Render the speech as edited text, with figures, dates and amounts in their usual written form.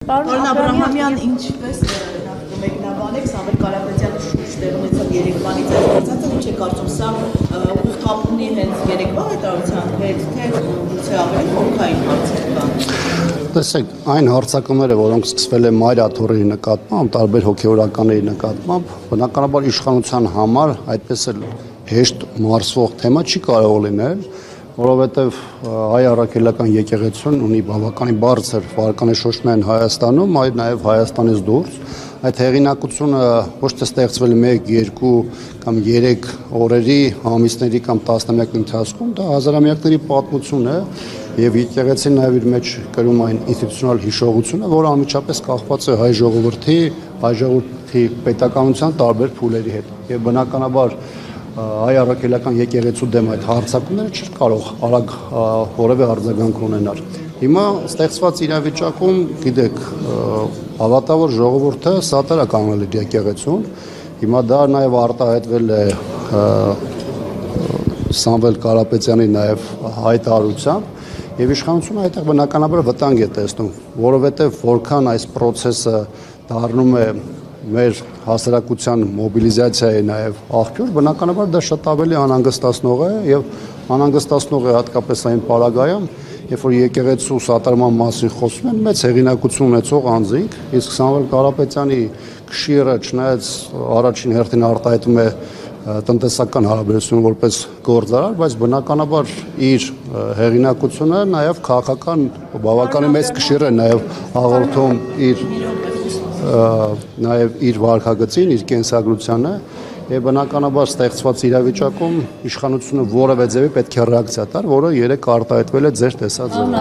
Պարոն Աբրահամյան, ինչպես մեկնաբանեք Սամվել Կարապետյանի շուրջ տեղի ունեցավ Երևանից այս գործածը, ինչ է կարծում սա ուղիղ կապ ունի հենց երեկվա հայտարարության հետ, թե գուցե ավելի խորքային հարցեր կան։ Տեսեք, այն հարձակումները, որոնք սկսվել են Մայր աթոռերի նկատմամբ, տարբեր հոգևորականների նկատմամբ, բնականաբար իշխանության համար այդպես էլ հեշտ մարսվող թեմա չի կարող լինել, որովհետև հայ առաքելական եկեղեցին ունի բավականին բարձր վարկանիշ Հայաստանում, այլ նաև Հայաստանից դուրս։ Այդ հեղինակությունը ոչ թե ստեղծվել է 1, 2 կամ 3 օրերի, ամիսների կամ տասնամյակների ընթացքում, դա հազարամյակների պատմություն է եւ եկեղեցին նաև իր մեջ կրում այն ինստիտուցիոնալ հիշողությունը, որը անմիջապես կախված է հայ ժողովրդի պետականության տարբեր փուլերի հետ։ Եվ բնականաբար հայ առաքելական եկեղեցու դեմ այդ հարձակումները չի կարող արագ որևէ արձագանք ունենալ։ Հիմա ստեղծված իրավիճակում, գիտեք, հավատավոր ժողովուրդը սատար է կանգնել իր եկեղեցուն։ Հիմա դա նաև արտահայտվել է Սամվել Կարապետյանի նաև հայտարարությամբ եւ իշխանությունը այդտեղ բնականաբար վտանգ է տեսնում, որովհետեւ որքան այս process-ը դառնում է մեր հասարակության մոբիլիզացիայի նաև աղբյուր, բնականաբար դա շատ ավելի անհանգստացնող է եւ անհանգստացնող է հատկապես այն պարագայում, երբ որ եկեղեցու սատարման մասին խոսում են մեծ հեղինակություն ունեցող անձինք, իսկ Սամվել Կարապետյանի քշիռը չնայած առաջին հերթին արտահայտում է տնտեսական հարաբերություն որպես գործարար, բայց բնականաբար իր հեղինակությունը նաև քաղաքական բավականին մեծ քշիռ է նաև հաղորդում նաև իր վարքագծին, իր կենսագրությանը եւ բնականաբար ստեղծված իրավիճակում իշխանությունը որևէ ձևի պետք է ռեակցիա տար, որը երեք արտահայտվել է ձեր տեսած ձևով։